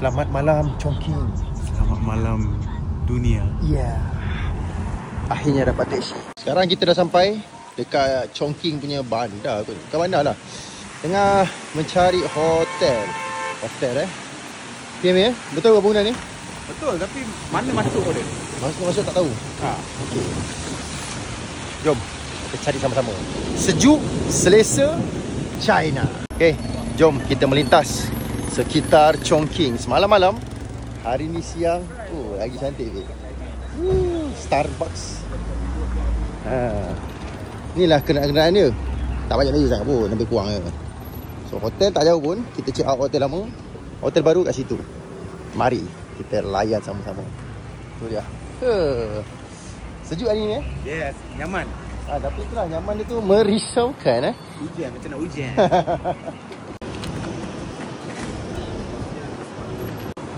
Selamat malam Chongqing. Selamat malam dunia. Ya. Akhirnya dapat taksi. Sekarang kita dah sampai dekat Chongqing punya bandar tu. Kat bandar lah. Tengah mencari hotel. Hotel PM betul ke bangunan ni? Betul, tapi mana masuk dia? Masuk tak tahu. Okey. Jom kita cari sama-sama. Sejuk, selesa, China. Okey, jom kita melintas sekitar Chongqing. Semalam malam, hari ni siang. Lagi cantik ni. Starbucks. Inilah kenderaan dia. Tak banyak beza sangat pun, lebih kurang je. So hotel tak jauh pun. Kita check out hotel lama, hotel baru kat situ. Mari kita layan sama-sama. Tu dia. Sejuk hari ni Yes, nyaman. tapi itulah nyaman dia tu merisaukan Hujan, macam nak hujan.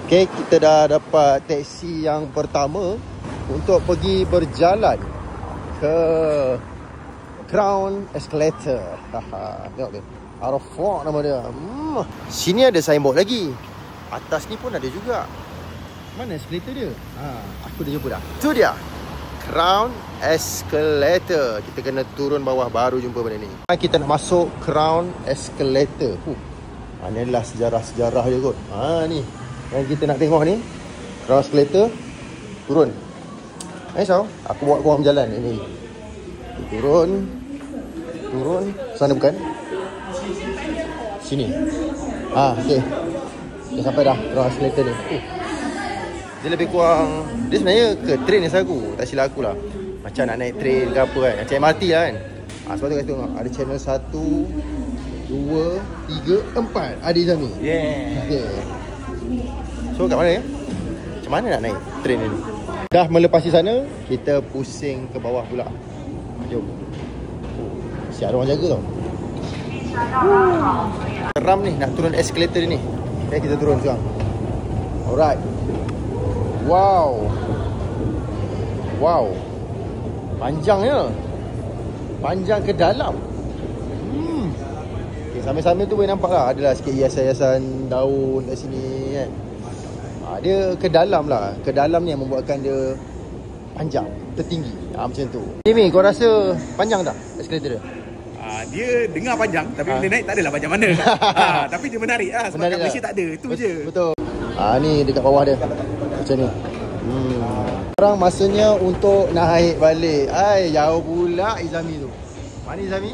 Okay, kita dah dapat teksi yang pertama untuk pergi berjalan ke Crown Escalator. Tengok dia. Arafat nama dia. Sini ada signboard lagi. Atas ni pun ada juga. Mana escalator dia? Aku dah jumpa dah. Tu dia. Crown Escalator. Kita kena turun bawah baru jumpa benda ni. Kita nak masuk Crown Escalator. Ini adalah sejarah-sejarah dia kot. Ni yang kita nak tengok ni. Crown Escalator. Turun. Tau? Aku bawa korang berjalan ni. Turun. Turun. Sana bukan? Sini. Okey. Dah sampai dah Crown Escalator ni. Dia lebih kurang, dia sebenarnya ke train yang aku, tak silap aku lah. Macam nak naik train ke apa kan, macam MRT lah kan. Sebab tu kat tengok ada channel 1, 2, 3, 4 ada Izami. Okay. So kat mana macam mana nak naik train ni? Dah melepasi sana, kita pusing ke bawah pula. Jom. Siap ada orang jaga tau. Seram ni nak turun escalator ni. Okay, kita turun sekarang. Alright. Wow. Panjangnya. Panjang ke dalam. Okay, sambil-sambil tu boleh nampak lah. Adalah sikit hiasan-hiasan daun kat sini kan. Dia ke dalam lah. Ke dalam ni yang membuatkan dia panjang, tertinggi. Macam tu. Jimmy, kau rasa panjang tak escalator dia? Dia dengar panjang, tapi bila naik tak adalah panjang mana. Tapi dia menarik lah. Sebab kat Malaysia tak ada. Itu je. Betul. Ni dekat bawah dia. Macam ni. Sekarang masanya untuk naik balik. Jauh pula Izami tu. Mana Izami?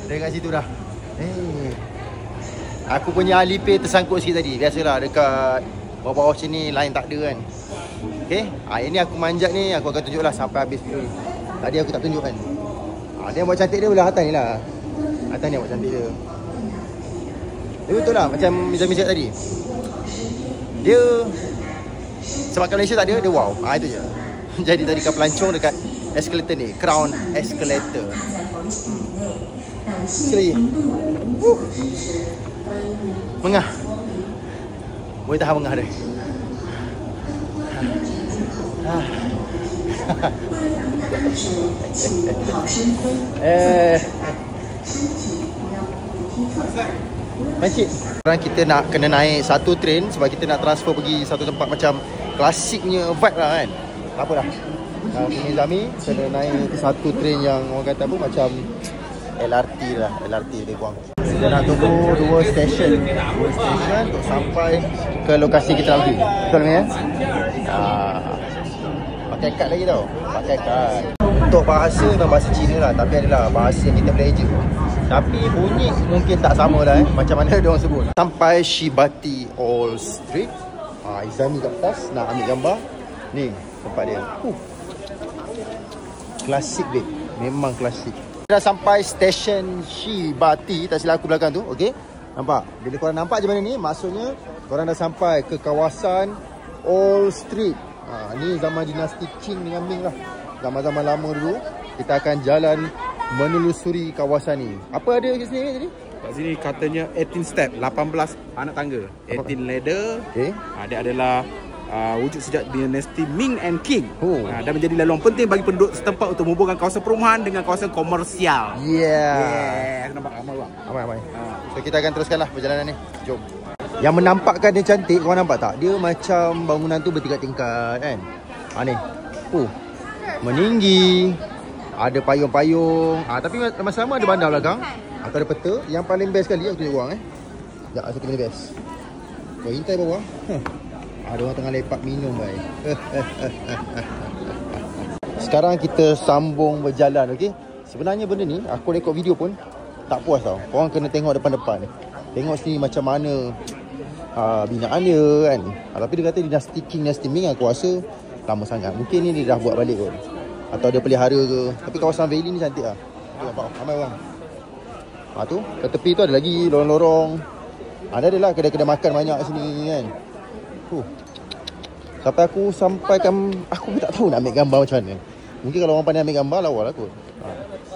Dekat situ dah. Aku punya Alipay tersangkut sikit tadi. Biasalah dekat bawah-bawah sini line tak ada kan. Okay. Ini aku manjat ni, aku akan tunjuk lah sampai habis video ni. Tadi aku tak tunjuk kan. Dia buat cantik dia belah atas ni lah. Atas ni buat cantik dia. Dia betul lah macam Izami cakap tadi. Dia sebab kat Malaysia tak ada, dia wow. Itu je. Jadi tadi kat pelancong dekat escalator ni, Crown Escalator. Sekali. Mengah. Boleh tahan mengah dia. Makcik, sekarang kita nak kena naik satu train sebab kita nak transfer pergi satu tempat macam klasik punya vibe lah kan. Tak apa dah. Ini Zami kena naik satu train yang orang kata apa macam LRT lah. LRT lebih kurang. Kita nak tunggu 2 stesen untuk sampai ke lokasi kita pergi. Betul ni pakai kad lagi tau. Pakai kad. Untuk bahasa memang bahasa Cina lah, tapi adalah bahasa yang kita boleh eja. Tapi bunyi mungkin tak sama lah macam mana dia orang sebut. Sampai Shibati Old Street. Izami kat atas nak ambil gambar. Ni tempat dia. Klasik dia. Memang klasik. Dah sampai stesen Shibati, tak silap aku belakang tu. Okey. Nampak? Bila korang nampak je mana ni, maksudnya korang dah sampai ke kawasan Old Street. Ni zaman dinasti Qing dengan Ming lah. Zaman-zaman lama dulu. Kita akan jalan menelusuri kawasan ni. Apa ada kat sini tadi? Kat sini katanya 18 step, 18 anak tangga. 18 ladder. Okay. Dia adalah wujud sejak dinasti Ming and Qing. Dan menjadi laluan penting bagi penduduk setempat untuk menghubungkan kawasan perumahan dengan kawasan komersial. Yes, nampak ramai bang. Ramai. So kita akan teruskanlah perjalanan ni. Jom. Yang menampakkan dia cantik, korang nampak tak? Dia macam bangunan tu bertingkat-tingkat kan. Ni. Meninggi. Ada payung-payung. Tapi sama-sama ada bandar belakang. Atau ada peta. Yang paling best sekali aku tunjuk korang Sekejap, satu paling best. Kau hintai bawah. Ada orang tengah lepak minum baik. Sekarang kita sambung berjalan, okey? Sebenarnya benda ni aku rekod video pun tak puas tau. Korang kena tengok depan-depan. Tengok sini macam mana binaan dia kan. Tapi dia kata dinasti King, dinasti Ming, aku rasa lama sangat. Mungkin ni dia dah buat balik kot. Atau dia pelihara ke. Tapi kawasan Valley ni cantik lah. Tu nampak ramai orang. Tu ke tepi tu ada lagi lorong-lorong. Ada lah kedai-kedai makan banyak sini kan. Sampai aku pun tak tahu nak ambil gambar macam mana. Mungkin kalau orang pandai ambil gambar lawa lah kot.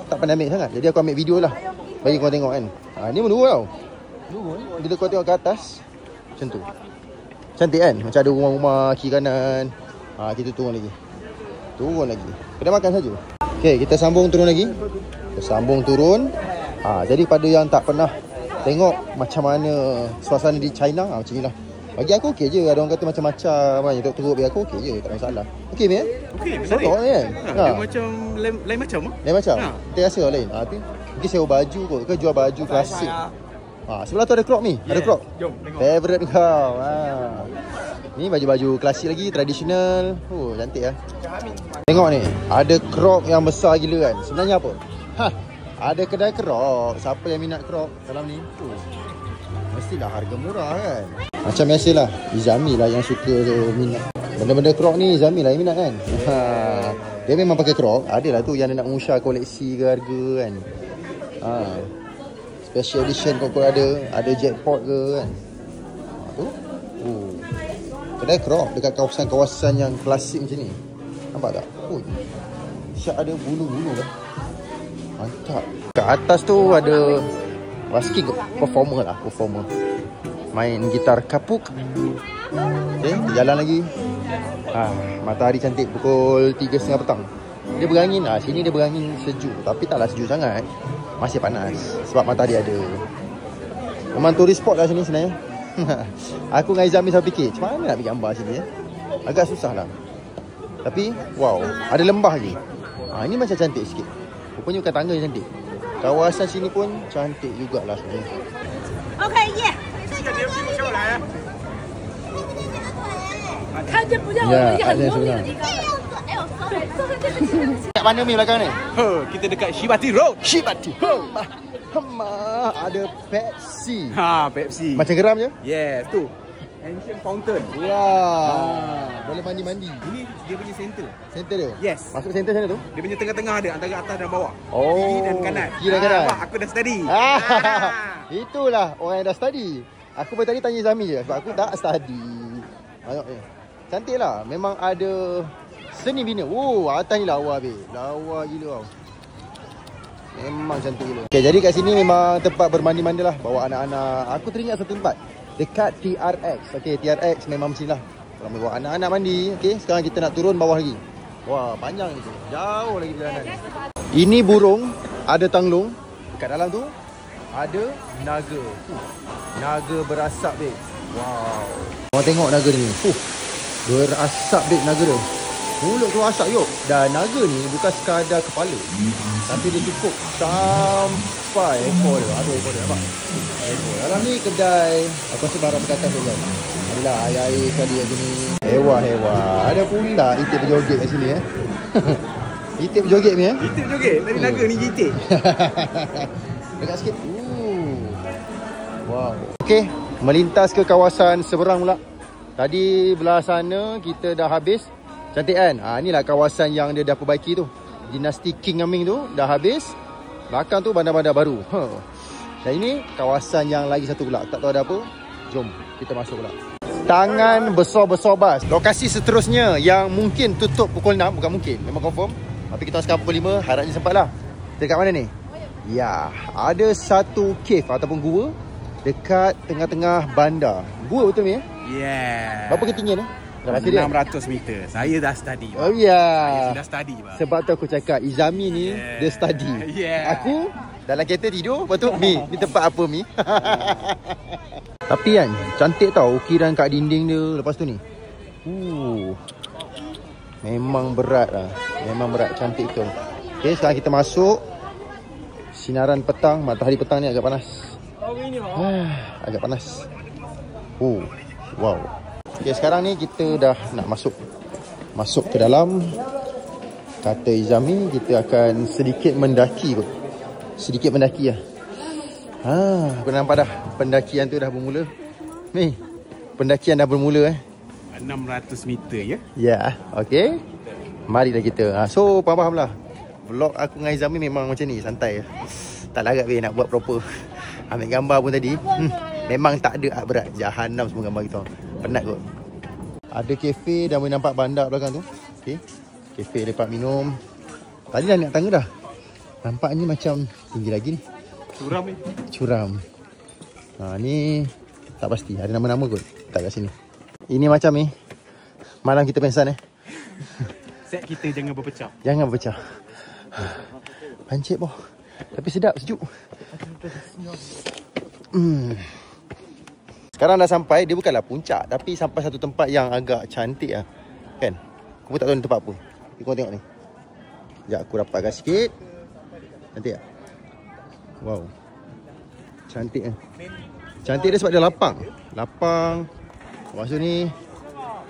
Tak pandai ambil sangat. Jadi aku ambil video lah bagi korang tengok kan. Ni menurut tau. Bila kau tengok ke atas macam tu. Cantik kan? Macam ada rumah-rumah kiri kanan. Kita turun lagi. Kedai makan saja. Okay, kita sambung turun lagi. Jadi pada yang tak pernah tengok macam mana suasana di China, macam ni lah. Bagi aku okey je. Ada orang kata macam-macam kan. Teruk bagi aku okey je. Tak ada masalah. Okey ni Okey, betul kan? Dia macam lain macam. Lain macam? Kita rasa lain. Tapi mungkin sewa baju kot. Ke jual baju klasik. Sebelah tu ada crop ni. Ada crop. Jom tengok. Favorite kau. Ni baju-baju klasik lagi. Tradisional. Cantik lah. Tengok ni. Ada crop yang besar gila kan. Sebenarnya apa? Ada kedai crop. Siapa yang minat crop dalam ni? Mestilah harga murah kan. Macam biasalah, Izami lah yang suka minat. Benda-benda crop ni Izami lah yang minat kan. Dia memang pakai crop. Adalah tu yang dia nak musya koleksi ke harga kan. Special edition kau ada jackpot ke kan. Kedai crop dekat kawasan-kawasan yang klasik macam ni. Nampak tak? Syak ada bulu-bulu lah. Mantap. Kat atas tu ada basking performer. Main gitar kapuk. Jalan lagi. Matahari cantik pukul 3.30 petang. Dia berangin. Sini dia berangin sejuk. Tapi taklah sejuk sangat. Masih panas. Sebab matahari ada. Memang tourist spot lah sini sebenarnya. Aku dengan Izami selalu fikir, macam mana nak ambil gambar sini Agak susah lah. Tapi wow, ada lembah lagi. Ini macam cantik sikit. Rupanya bukan tangga yang cantik. Kawasan sini pun cantik jugalah sebenarnya. Okay, yeah. Ada sebenar. Kat mana ni belakang ni? Kita dekat Shibati Road. Ada Pepsi. Pepsi. Macam geram je? Yes, tu. Ancient fountain. Boleh mandi. Ini dia punya center. Center dia? Yes. Masuk center sana tu? Dia punya tengah-tengah ada antara atas dan bawah. Kiri dan kanan. Kiri dan kanan. Aku dah study. Itulah orang yang dah study. Aku pun tadi tanya Izami je sebab aku tak study. Cantik lah. Memang ada seni bina. Atas ni lawa habis. Lawa gila tau. Memang cantik gila. Okay, jadi kat sini memang tempat bermandi-mandi lah. Bawa anak-anak. Aku teringat satu tempat dekat TRX. Okay, TRX memang macam ni lah. Kalau bawa anak-anak mandi. Okay, sekarang kita nak turun bawah lagi. Panjang ni tu. Jauh lagi perjalanan. Ini burung. Ada tanglung. Dekat dalam tu ada naga. Naga berasap dek. Korang tengok naga ni. Berasap dek naga dia. Mulut tu asap yuk. Dan naga ni bukan sekadar kepala. Tapi dia cukup sampai ekor dia. Aduh ekor dia nampak. Ekor. Dalam ni kedai. Aku rasa barang berkatan tu kan. Adalah air-air sekali macam ni. Hewan. Ada pula itik berjoget kat sini Itik berjoget ni Itik berjoget? Tadi naga ni itik. Dekat sikit. Wow. Okay, melintas ke kawasan seberang pula. Tadi belah sana kita dah habis. Cantik kan? Inilah kawasan yang dia dah perbaiki tu. Dinasti King Ming tu dah habis. Belakang tu bandar-bandar baru. Dan ini kawasan yang lagi satu pula. Tak tahu ada apa. Jom kita masuk pula. Tangan besar-besar bas. Lokasi seterusnya yang mungkin tutup pukul 6. Bukan mungkin, memang confirm. Tapi kita sekarang pukul 5. Harapnya sempat lah. Dekat mana ni? Ya, ada satu cave ataupun gua dekat tengah-tengah bandar. Gua betul ni Yeah. Berapa ketinggian 600 meter. Saya dah study. Saya sudah study. Sebab tu aku cakap Izami ni dia study. Yeah. Aku Dalam kereta tidur, lepas tu Mi. Ni tempat apa Mi? Tapi kan, cantik tau ukiran kat dinding dia. Lepas tu ni. Memang berat lah. Memang berat, cantik betul. Okay, sekarang kita masuk. Sinaran petang, matahari petang ni agak panas. Agak panas. Wow. Okay, sekarang ni kita dah nak masuk ke dalam. Kata Izami, kita akan sedikit mendaki kot. Sedikit mendaki lah. Aku nampak dah pendakian tu dah bermula. Ni, pendakian dah bermula 600 meter ya. Ya, okay. Marilah kita. So, faham lah. Vlog aku dengan Izami memang macam ni, santai. Tak larat nak buat proper. Ambil gambar pun tadi. Memang tak ada berat. Jahanam semua gambar kita. Penat kot. Ada kafe dah boleh nampak bandar belakang tu. Okay. Kafe lepak minum. Tadi dah naik tangga dah. Nampaknya macam tinggi lagi ni. Curam ni. Curam. Ni tak pasti. Ada nama-nama kot. Tak kat sini. Ini macam ni. Malam kita pensan Set kita jangan berpecah. Jangan berpecah. Pancit boh. Tapi sedap, sejuk. Sekarang dah sampai. Dia bukanlah puncak, tapi sampai satu tempat yang agak cantik lah. Kan? Aku pun tak tahu ni tempat apa. Kau tengok ni. Sekejap aku rapatkan sikit. Cantik tak? Wow. Cantik kan? Cantik dia sebab dia lapang. Lapang. Lepas tu ni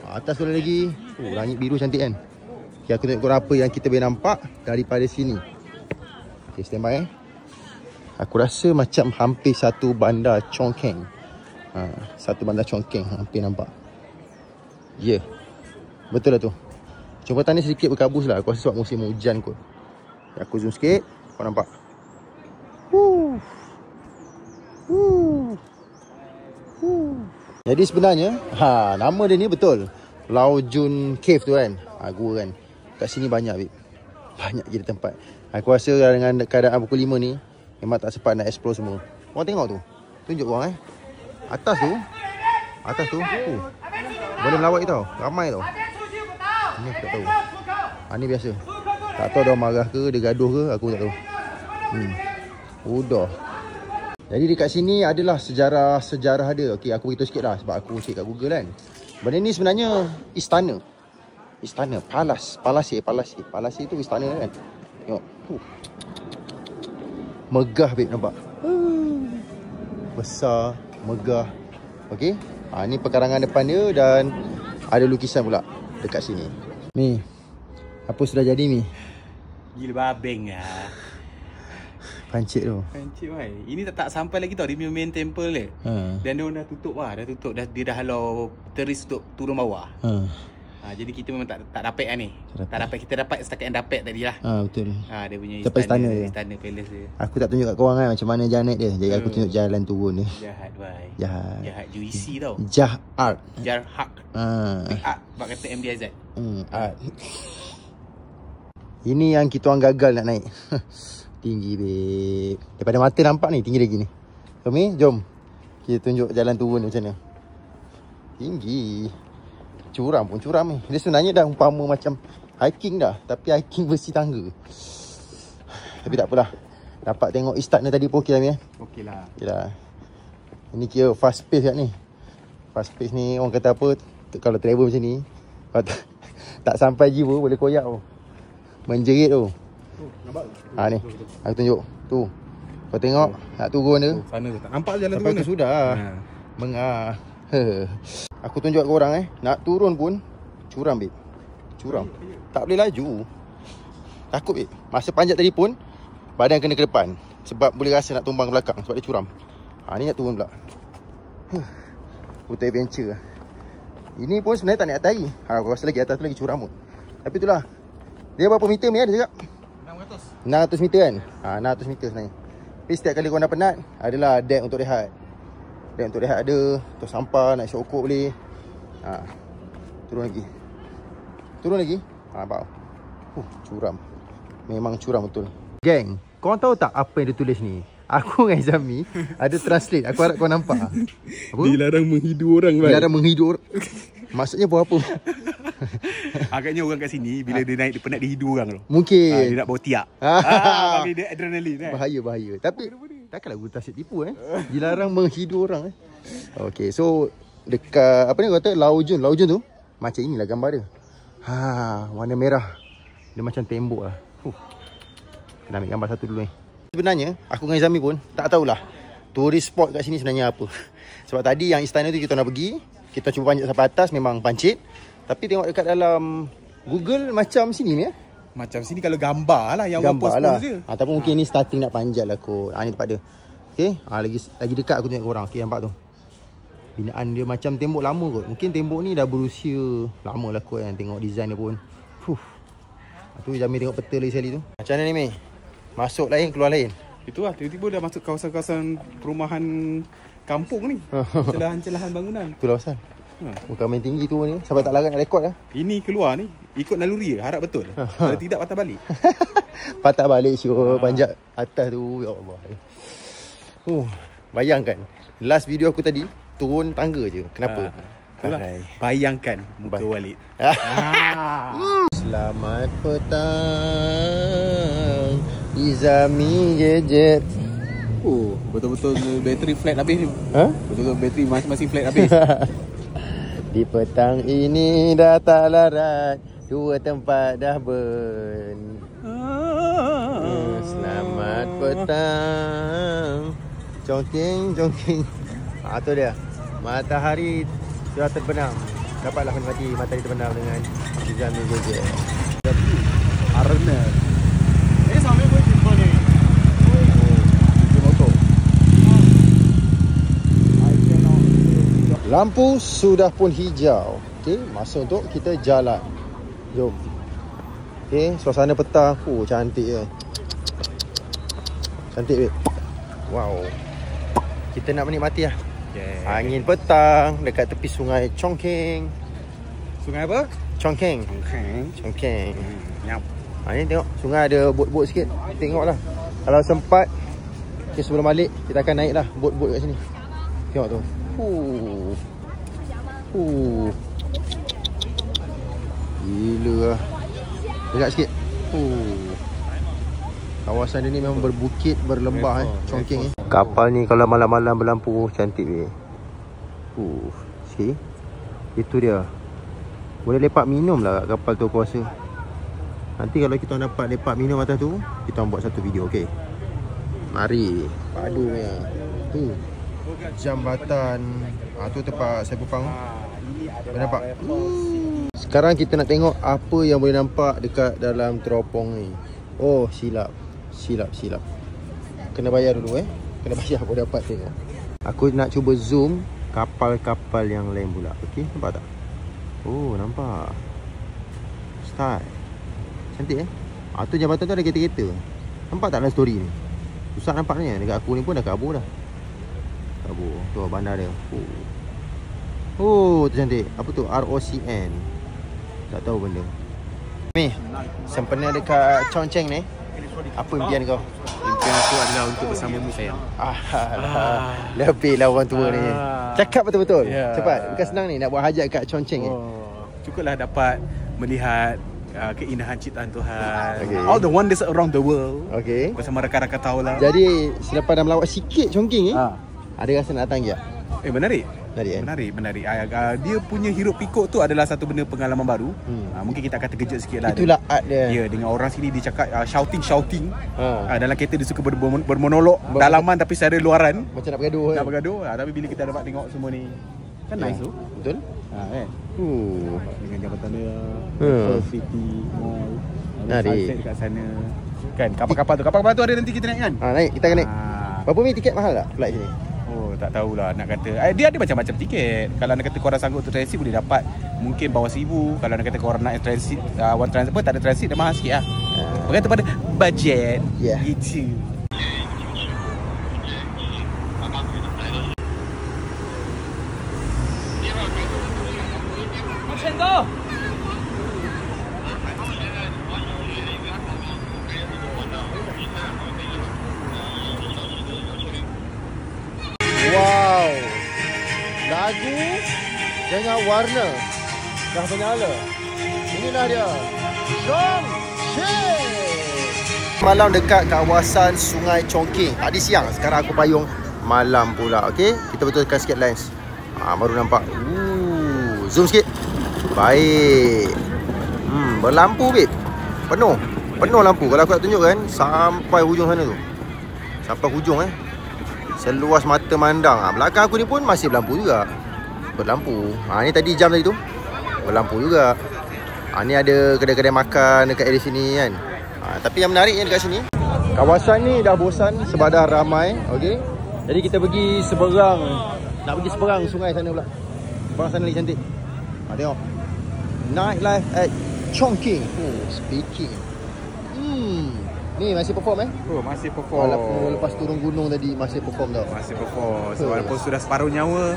atas tu lagi. Langit biru cantik kan? Okay, aku tengok korang apa yang kita boleh nampak daripada sini. Okay, stand by Aku rasa macam hampir satu bandar Chongqing. Satu bandar Chongqing hampir nampak. Ya, betul lah tu. Jembatan ni sedikit berkabus lah. Aku rasa sebab musim hujan kot. Aku zoom sikit. Kau nampak? Jadi sebenarnya nama dia ni betul Lao Jun Cave tu kan. Gua kan. Kat sini banyak babe. Banyak gila tempat. Aku rasa dengan keadaan pukul 5 ni memang tak sempat nak explore semua. Korang tengok tu. Tunjuk korang Atas tu. Boleh melawat tau. Ramai tau. Ni aku tak tahu. Ni biasa. Tak tahu dia marah ke, dia gaduh ke, aku tak tahu. Udah. Jadi dekat sini adalah sejarah dia. Okey, aku beritahu sikit lah sebab aku cek kat Google kan. Benda ni sebenarnya istana. Palasi tu istana kan. Tengok. Megah babe, nampak? Besar, megah. Okey. Ni pekarangan depan dia dan ada lukisan pula dekat sini. Ni. Apa sudah jadi ni? Gila babeng lah. Pancit tu. Pancit wai. Ini tak sampai lagi tau di main temple dia. Dan dia orang dah tutup lah. Dia dah halau turis untuk turun bawah. Jadi kita memang tak dapat lah ni. Tak dapat. Kita dapat setakat yang dapat tadi lah. Betul. Dia punya istana palace dia. Aku tak tunjuk kat korang kan macam mana jalan naik dia. Jadi aku tunjuk jalan turun ni. Jahat wai. Jahat juicy tau. Jahat. Art. Bak kata MDIZ. Art. Ini yang kita orang gagal nak naik. Tinggi babe. Daripada mata nampak ni tinggi lagi ni. Jom. Kita tunjuk jalan turun ni macam mana. Tinggi. Curam pun curam ni. Dia sebenarnya dah umpama macam hiking dah. Tapi hiking versi tangga. Tapi tak apalah. Dapat tengok istana tadi pun okey lah ni. Okey lah. Ini kira fast pace kat ni. Fast pace ni orang kata apa. Kalau travel macam ni. Kalau tak sampai jiwa boleh koyak tu. Menjerit tu. Nampak? Ni. Aku tunjuk. Tu. Kau tengok. Nak turun dia. Sana tu. Tak nampak jalan turun tu sudah. Mengah. Aku tunjuk kat korang nak turun pun curam babe. Curam. Tak boleh laju. Takut babe. Masa panjat tadi pun badan kena ke depan. Sebab boleh rasa nak tumbang ke belakang. Sebab dia curam. Ni nak turun pula. Betul adventure. Ini pun sebenarnya tak naik atas lagi. Aku rasa lagi atas tu lagi curam pun. Tapi itulah. Dia berapa meter ni ada cakap? 600 meter kan? 600 meter sebenarnya. Tapi setiap kali korang dah penat, adalah deck untuk rehat. Deck untuk rehat ada. Untuk sampah, nak isi okok boleh. Turun lagi. Nampak? Curam. Memang curam betul. Gang, korang tahu tak apa yang dia tulis ni? Aku dengan Izami ada translate. Aku harap kau nampak. Apa? Dilarang menghidu orang. Dilarang menghidu orang. Maksudnya buat apa? Agaknya orang kat sini bila dia naik dia penat dia hidu orang tu. Mungkin. Dia nak bawa tiak. Bagi dia adrenalin kan. Bahaya. Tapi takkanlah guru tasik tipu dilarang menghidu orang Okay, so dekat apa ni kata Laujun tu macam inilah gambar dia. Warna merah. Dia macam tembok lah. Kena ambil gambar satu dulu ni. Sebenarnya aku dengan Izami pun tak tahulah tourist spot kat sini sebenarnya apa. Sebab tadi yang istana tu kita nak pergi, kita cuba panjat sampai atas, memang pancit. Tapi tengok dekat dalam Google macam sini ni Macam sini kalau gambar lah yang gambar orang lah. post je. Ataupun mungkin ni starting nak panjat lah kot. Ni tempat dia. Okay, lagi dekat aku tengok korang. Okay, nampak tu. Binaan dia macam tembok lama kot. Mungkin tembok ni dah berusia lama lah kot kan. Tengok design dia pun. Tu Jamil tengok peta lagi sekali tu. Macam mana ni Mei? Masuk lain, keluar lain. Itulah, tiba-tiba dah masuk kawasan-kawasan perumahan kampung ni. Celahan-celahan bangunan. Itulah pasal. Bukan main tinggi tu ni. Sampai tak larat nak rekod lah. Ini keluar ni, ikut naluri harap betul. Kalau tidak patah balik. Patah balik sure. Panjat atas tu. Ya Allah. Bayangkan. Last video aku tadi, turun tangga je. Kenapa? Bayangkan muka Walid. Selamat petang Izami Gadget. Betul-betul bateri flat habis ni. Betul-betul bateri masing-masing flat habis. Di petang ini dah tak larat, dua tempat dah burn. Selamat petang. Congking. Tu dia. Matahari sudah terbenam. Dapatlah menikmati matahari terbenam dengan Izami Gadget. Arena. Sampai boleh ni. Lampu sudah pun hijau. Okey, masa untuk kita jalan. Jom. Okey, suasana petang. Cantik je. Cantik babe. Wow. Kita nak menikmati lah. Angin petang dekat tepi sungai Chongqing. Sungai apa? Chongqing. Nyap. Ni tengok sungai ada bot-bot sikit. Tengoklah. Kalau sempat sebelum balik kita akan naik lah bot-bot kat sini. Tengok tu. Gila lah. Dekat sikit. Kawasan dia ni memang berbukit, berlembah Chongqing ni. Kapal ni kalau malam-malam berlampu cantik weh. See? Itu dia. Boleh lepak minum lah kat kapal tu aku rasa. Nanti kalau kita dapat lepak minum atas tu, kita buat satu video, okey? Mari. Padu punya. Tu. Jambatan. Tu tempat saya pupang. Boleh nampak? Sekarang kita nak tengok apa yang boleh nampak dekat dalam teropong ni. Silap. Kena bayar dulu Kena bayar baru dapat tengok. Aku nak cuba zoom kapal-kapal yang lain pula. Okey, nampak tak? Nampak. Start. Cantik tu jambatan tu ada kereta-kereta. Nampak tak dalam story ni? Susah nampak ni. Dekat aku ni pun dah kabur dah. Tu bandar dia. Tu cantik. Apa tu? ROCN. Tak tahu benda. Mi, sempena dekat Chongqing ni, apa impian kau? Impian aku adalah untuk bersamamu sayang. Lebihlah orang tua ni. Cakap betul-betul. Cepat. Bukan senang ni nak buat hajat kat Chongqing ni. Cukuplah dapat melihat keindahan ciptaan Tuhan. All the wonders around the world. Bersama rakan-rakan Taula. Jadi selepas dah melawat sikit Chongqing ni, ada rasa nak datang je? Menarik. Dia punya hiruk pikuk tu adalah satu benda pengalaman baru. Mungkin kita akan terkejut sikit lah. Itulah art dia. Ya, dengan orang sini dia cakap shouting. Dalam kereta dia suka bermonolog dalaman tapi secara luaran. Macam nak bergaduh. Tapi bila kita dapat tengok semua ni, kan nice tu. Betul? Kan? Dengan jambatan dia, City Mall, sunset dekat sana. Kan, kapal-kapal tu ada nanti kita naik kan? Naik, kita akan naik. Berapa ni tiket mahal tak flight sini? Tak tahulah nak kata. Dia ada macam-macam tiket. Kalau nak kata korang sanggup untuk transit boleh dapat mungkin bawah 1,000. Kalau nak kata korang nak transit tak ada transit dah mahal sikit lah. Bergantung pada budget. Itu. Wow. Lagu dengan warna Dah menyala. Inilah dia. Chongqing. Malam dekat kawasan Sungai Chongqing. Tadi siang, sekarang aku payung malam pula. Okey, kita betulkan sikit lens. Baru nampak. Zoom sikit. Baik. Berlampu babe. Penuh lampu. Kalau aku nak tunjukkan sampai hujung sana tu. Sampai hujung seluas mata mandang. Belakang aku ni pun masih berlampu juga. Berlampu. Ni tadi jam tadi tu berlampu juga. Ni ada kedai-kedai makan dekat area sini kan. Tapi yang menariknya dekat sini, kawasan ni dah bosan sebadar ramai. Okey. Jadi kita pergi seberang. Nak pergi seberang sungai sana pula. Seberang sana lagi cantik. Tengok. Nightlife at Chongqing. Speaking. Ni masih perform masih perform. Walaupun lepas turun gunung tadi masih perform tau. Masih perform. Walaupun sudah separuh nyawa,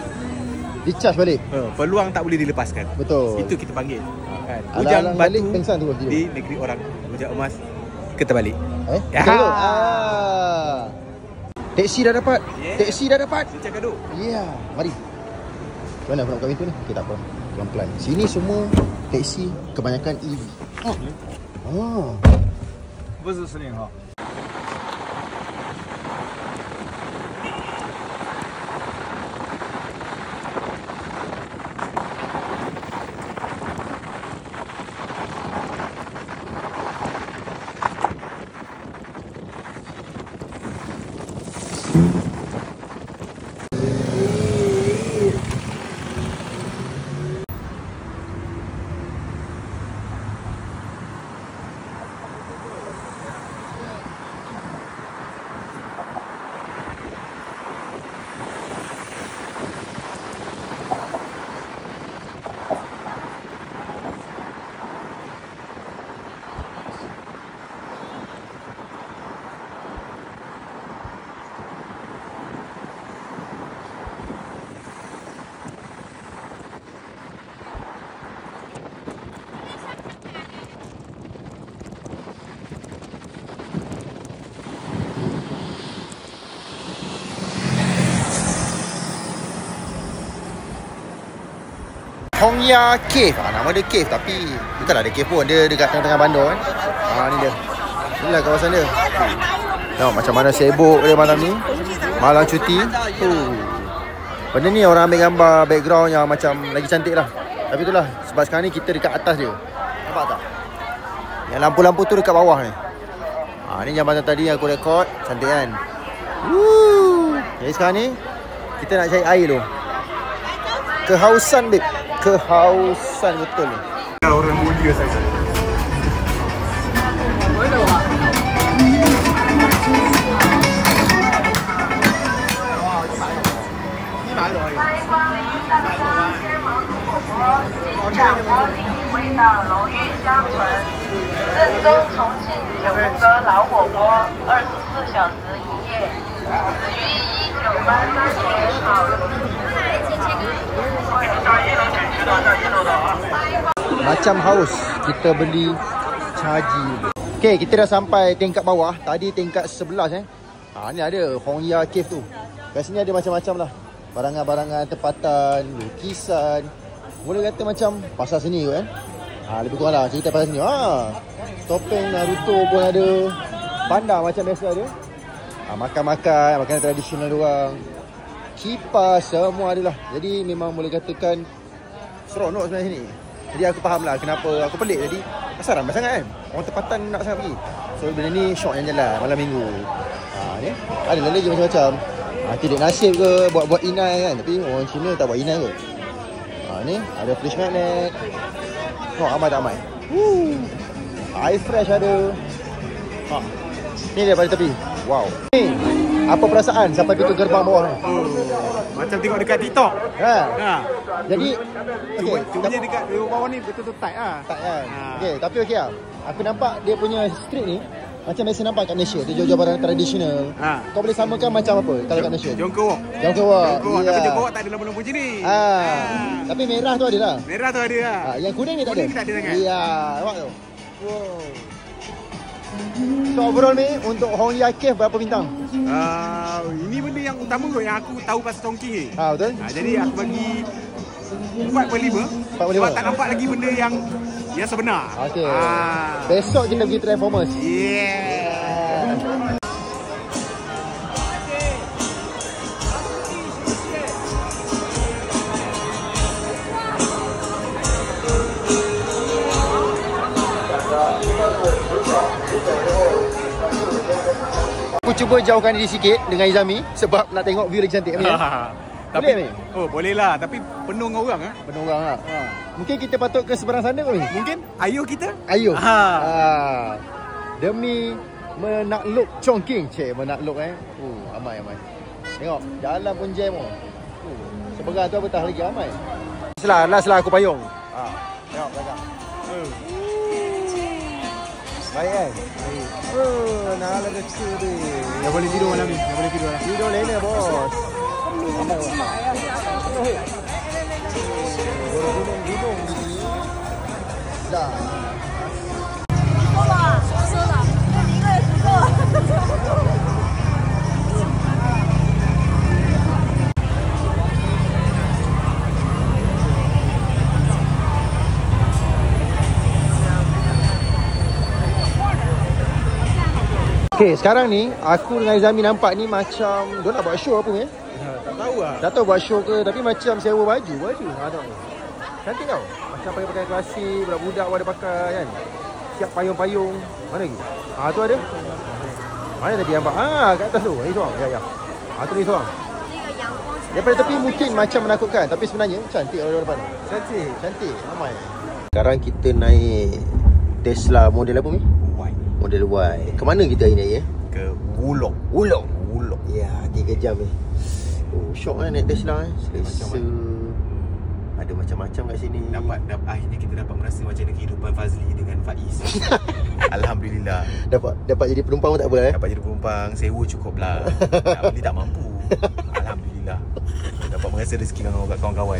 di-charge balik. Peluang tak boleh dilepaskan. Betul. Itu kita panggil. Kan. Ujang balik pengsan tu di negeri orang. Ujang emas kita balik. Teksi dah dapat. Teksi dah dapat. Sejak gaduh. Ya, mari. Mana aku nak buka pintu ni? Okey, tak apa. Pelan-pelan. Sini semua teksi kebanyakan EV. 不是10号。 Hongya Cave. Nama dia cave tapi bukanlah ada cave pun. Dia dekat tengah-tengah bandar kan. Ni dia. Inilah kawasan dia. Tengok macam mana sibuk dia malam ni. Malam cuti. Benda ni orang ambil gambar background yang macam lagi cantik lah. Tapi itulah, sebab sekarang ni kita dekat atas dia. Nampak tak? Yang lampu-lampu tu dekat bawah ni. Ni jambatan tadi yang aku rekod. Cantik kan? Jadi sekarang ni kita nak cari air tu. Kehausan babe. Kehausan betul ni. Orang mulia saja. Macam haus, kita beli caji. Okay, kita dah sampai tingkat bawah. Tadi tingkat 11 ni ada Hongya Cave tu. Kat sini ada macam-macam lah. Barangan-barangan tempatan, lukisan. Boleh kata macam pasar seni kot kan. Lebih kurang lah cerita pasar seni. Topeng Naruto pun ada. Bandar macam biasa ada. Makan-makan, makanan tradisional diorang. Kipas semua adalah. Jadi memang boleh katakan seronok sebenarnya sini. Jadi aku faham lah kenapa aku pelik tadi. Pasal ramai sangat kan. Orang tempatan nak sangat pergi. So benda ni syok yang jalan malam minggu. Ni ada lagi macam-macam. Tidak nasib ke buat inai kan. Tapi orang Cina tak buat inai kot. Ni ada flash magnet. Ramai tak ramai. Air fresh ada. Ni daripada tepi. Wow. Ni apa perasaan sampai pintu gerbang bawah ni? Macam tengok dekat TikTok. Jadi cumanya dekat bawah ni betul-betul tight lah. Tight kan? Okay, tapi okey lah. Aku nampak dia punya street ni macam biasa nampak kat Malaysia. Dia jual-jual barang tradisional. Kau boleh samakan macam apa kalau kat Malaysia? Jongkok Walk. Jongkok Walk. Tapi Jongkok Walk tak ada lampu-lampu macam ni. Tapi merah tu ada lah. Merah tu ada lah. Yang kuning ni tak ada. Kuning tak ada sangat. Ya, nampak tu. Wow. So overall ni untuk Hongya Cave berapa bintang? Ini benda yang utama kot yang aku tahu pasal Chongqing ni. Betul. Jadi aku bagi 4/5. Sebab tak nampak lagi benda yang sebenar. Okey. Besok kita pergi Transformers. Aku cuba jauhkan diri sikit dengan Izami sebab nak tengok view lagi cantik. Boleh ni? Oh, boleh lah. Tapi penuh dengan orang. Penuh orang lah. Mungkin kita patut ke seberang sana ke ni? Mungkin ayuh kita? Ayuh. Demi menakluk Chongqing. Cik, menakluk Amai. Tengok, jalan pun jam. Seberang tu betah lagi ramai. Last lah aku payung. Tengok belakang. Baik kan? Nak lah kecil dia. Dah boleh tidur malam ni. Tidur lena bos. Gunung. Dah. Okay, sekarang ni aku dengan Izami nampak ni macam dia nak buat show apa ni? Tak tahu lah. Tak tahu buat show ke, tapi macam sewa baju. Ada. Cantik tau. Macam pakai klasik, budak-budak ada pakai kan. Siap payung-payung. Mana lagi? Tu ada. Mana tadi nampak? Kat atas tu. Ni seorang. Ya. Tu ni seorang. Daripada tepi mungkin macam menakutkan, tapi sebenarnya cantik orang depan. Cantik. Ramai. Sekarang kita naik Tesla model apa ni? Model Y. Ke mana kita hari ni ya? Ke Wulong. Ya, 3 jam ni. Syok kan naik Tesla selesa. Ada macam-macam kat sini. Akhirnya kita dapat merasa macam mana kehidupan Fazli dengan Faiz. Alhamdulillah. Dapat jadi penumpang pun tak apa Dapat jadi penumpang, sewa cukup lah. Nak beli tak mampu. Alhamdulillah. Dapat merasa rezeki dengan kawan-kawan.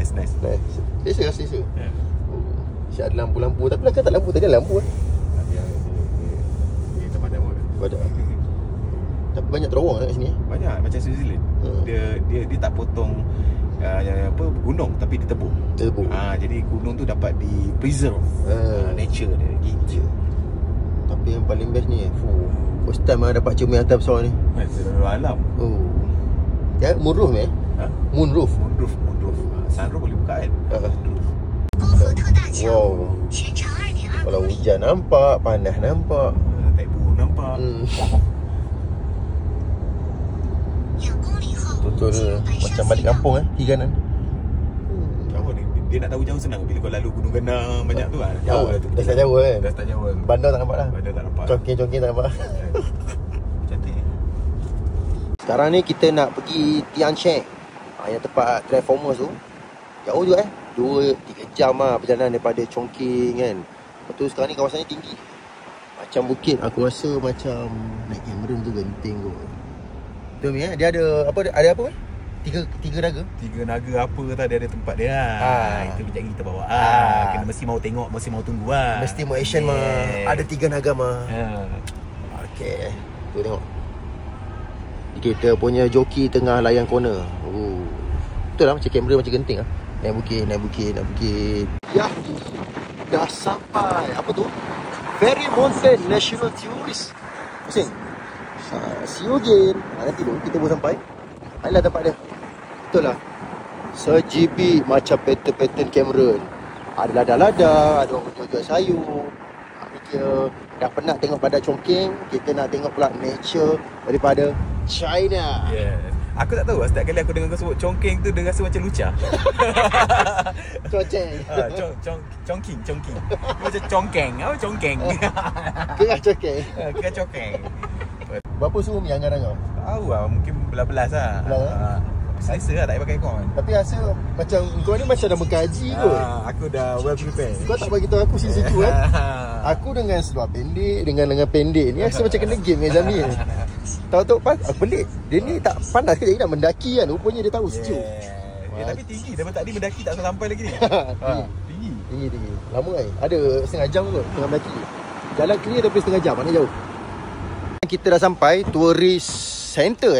Nice. Selesa. Siap ada lampu-lampu. Tapi lah kan tak lampu. Tadi ada lampu Tempat dah Banyak. Tapi banyak terowong kat sini. Banyak macam Switzerland. Dia tak potong gunung tapi ditebuk. Jadi gunung tu dapat di preserve nature dia gitu. Tapi yang paling best ni first time dapat cium atas besar ni. Alam. Ya, moonroof ni. Moonroof. Sunroof boleh buka kan? Wow. Kalau hujan nampak, panas nampak, tak burung nampak. Betul macam balik kampung kiri kanan. Dia nak tahu jauh senang bila kau lalu Gunung Ganang banyak tu kan. Jauh lah tu. Dah start jauh kan. Bandar tak nampak lah. Congking tak nampak. Cantik. Sekarang ni kita nak pergi Tiancheng. Yang tempat Transformers tu. Jauh juga 2-3 jam perjalanan daripada Chongqing kan. Lepas tu sekarang ni kawasannya tinggi. Macam bukit. Aku rasa macam naik kamera tu genting kot. Betul ni dia ada apa? Tiga naga. 3 naga apa tadi ada tempat dia Itu kejap kita bawa kena mesti mau tengok, mesti mau tunggu Mesti mau action ada 3 naga Okey. Tu tengok. Kita punya joki tengah layan corner. Betul lah macam kamera macam genting Naik bukit. Ya. Dah sampai. Apa tu? Fairy Mountain National Tourist. Pusing. See you again. Nanti dulu kita baru sampai. Inilah tempat dia. Betul lah. Se-GB macam pattern Cameron. Ada lada-lada, ada orang jual sayur. Kita dah penat tengok pada Chongqing, kita nak tengok pula nature daripada China. Aku tak tahu setiap kali aku dengar kau sebut Chongqing tu dia rasa macam lucah. Chongqing. Chongqing. Macam Chongqing. Apa Chongqing? Kerah Chongqing. Kerah Chongqing. Berapa suhu ni anggaran kau? Tahu lah, mungkin belas lah. Selesa lah, tak payah pakai aircon. Tapi rasa macam kau ni macam dah mengkaji kot. Aku dah well prepared. Kau tak bagi tahu aku situ kan. Aku dengan seluar pendek, dengan lengan pendek ni rasa macam kena game dengan Zami ni. Tahu-tahu aku pelik. Dia ni tak panas ke, dia nak mendaki kan. Rupanya dia tahu sejuk. Tapi tinggi, daripada tadi mendaki tak sampai lagi ni. Tinggi. Lama kan. Ada setengah jam kot tengah mendaki. Jalan clear tapi setengah jam, mana jauh. Kita dah sampai tourist center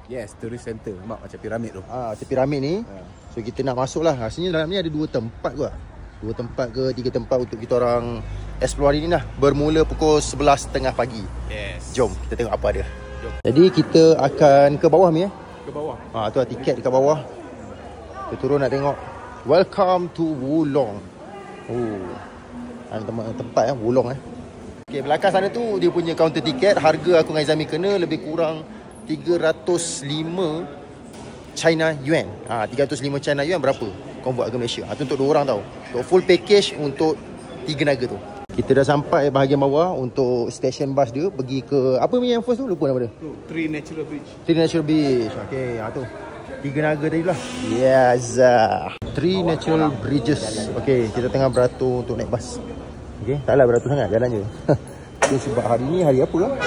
Yes, tourist center. Mak macam piramid tu. Macam piramid ni. So kita nak masuk lah. Rasanya dalam ni ada 2 tempat ke? 2 tempat ke 3 tempat untuk kita orang explore hari ni lah. Bermula pukul 11.30 pagi. Yes. Jom kita tengok apa dia. Jom. Jadi kita akan ke bawah ni Ke bawah. tu lah tiket dekat bawah. Kita turun nak tengok. Welcome to Wulong. Tempat Wulong Okay, belakang sana tu dia punya kaunter tiket. Harga aku dengan Izami kena lebih kurang 305 China Yuan. 305 China Yuan berapa? Convert harga Malaysia. Tu untuk 2 orang tau. Untuk full package untuk 3 naga tu. Kita dah sampai bahagian bawah untuk station bus dia pergi ke apa ni yang first tu? Lupa nama dia. Three Natural Beach. Three Natural Beach. Okey, tu. 3 naga tadi lah. Yes. 3 Natural Bridges. Okey, kita tengah beratur untuk naik bas. Okey, taklah beratur sangat, jalan je. Sebab hari ni hari apa lah?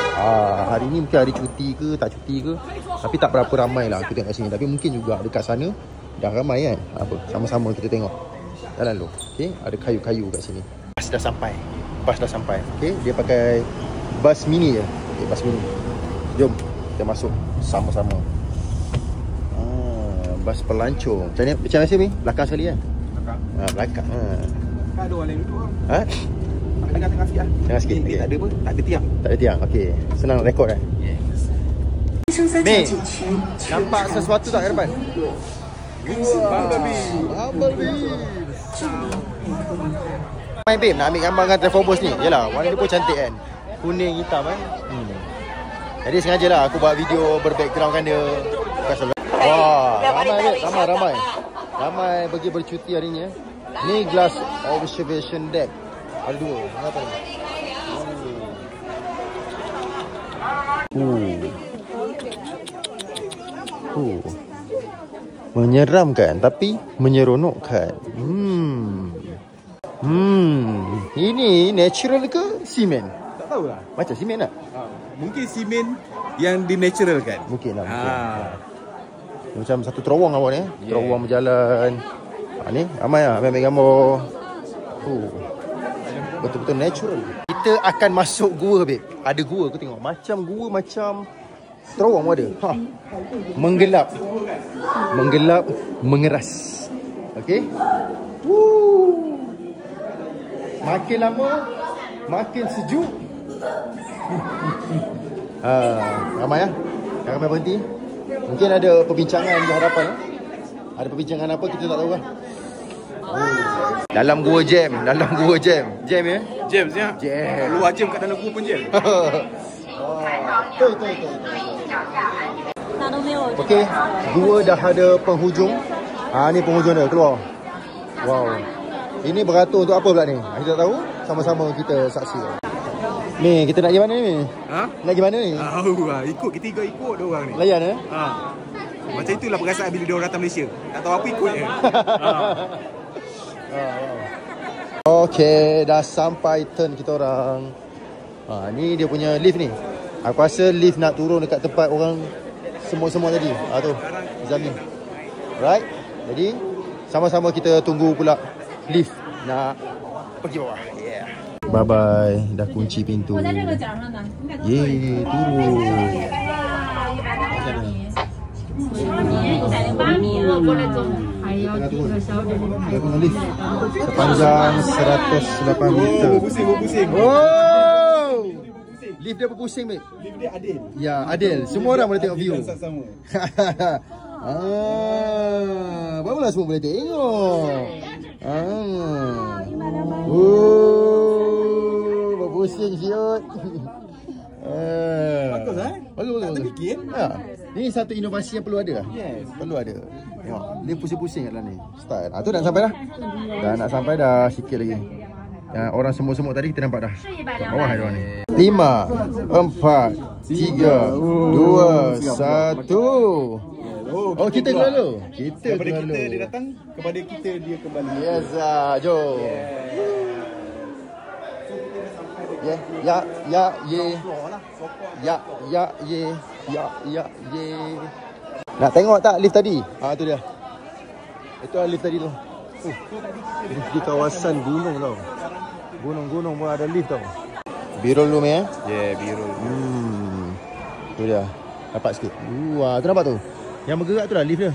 Hari ni mungkin hari cuti ke, tak cuti ke. Tapi tak berapa ramai lah aku tengok kat sini. Tapi mungkin juga dekat sana dah ramai kan. Sama-sama kita tengok. Jalan dulu. Okey, ada kayu-kayu kat sini. Bas dah sampai. Okey, dia pakai bas mini je. Okey, bas mini. Jom kita masuk sama-sama. Bas pelancong. Macam mana ni? Belakang sekali kan? Belakang. Kan ada orang lain duduk. Tengah sikit lah. Tengah sikit. Okay. Tak ada apa? Tak ada tiang. Tak ada tiang. Okey. Senang rekod kan? Yes. Mei, nampak sesuatu tak kat depan? Bumblebee. Main babe, nak ambil gambar dengan Transformers ni. Yalah, warna dia pun cantik kan. Kuning hitam kan. Jadi sengaja lah aku buat video berbackground kan dia. Bukan selalu. Ramai pergi bercuti hari ni. Ni glass observation deck. Ada 2. Apa ni? Menyeramkan tapi menyeronokkan. Ini natural ke simen? Tak tahulah. Macam simen lah. Mungkin simen yang di natural kan? Mungkin lah. Macam satu terowong awak ni. Terowong berjalan. Ni ramai lah ambil gambar. Betul-betul natural. Kita akan masuk gua babe. Ada gua aku tengok. Macam gua macam terowong ada. Menggelap, mengeras. Okey. Makin lama makin sejuk. Ramai lah. Ramai berhenti. Mungkin ada perbincangan di hadapan. Ada perbincangan apa kita tak tahu lah. Dalam gua jam. Jam ya? Jam siap. Luar jam kat dalam gua pun jam. Okey, gua dah ada penghujung. Ni penghujung dia keluar. Wow. Ini beratur untuk apa pula ni? Kita tak tahu. Sama-sama kita saksi. Ni kita nak pergi mana ni? Nak pergi mana ni? Kita ikut dia orang ni. Layan Macam itulah perasaan bila dia orang datang Malaysia. Tak tahu apa ikut je. Okey, dah sampai turn kita orang. Ni dia punya lift ni. Aku rasa lift nak turun dekat tempat orang semua tadi. Tu, Zami. Right? Jadi sama-sama kita tunggu pula lift nak pergi bawah. Yeah. Bye bye. Dah kunci pintu. Yeay, turun. Dia punya lift sepanjang 108 meter. Pusing. Oh! Lift dia berpusing, mate. Lift dia adil. Ya, adil. Semua orang boleh tengok view. Sama. Barulah semua boleh tengok. Berpusing siut. Bagus Bagus. Tak terfikir. Ni satu inovasi yang perlu ada. Yes. Perlu ada. Tengok, dia pusing-pusing kat dalam ni. Style. Tu dah sampai dah. Dah nak sampai dah sikit lagi. Orang semua tadi kita nampak dah. Kat bawah ada orang ni. 5, 4, 3, 2, 1. Oh, kita keluar dulu. Daripada kita dia datang, kepada kita dia kembali. Yes, jom. Ya. Nak tengok tak lift tadi? Tu dia. Itu lift tadi tu. Di kawasan gunung tau. Gunung pun ada lift tau. Birol room ya? Yeah, Birol. Tu dia. Rapat sikit. Tu nampak tu. Yang bergerak tu lah lift dia.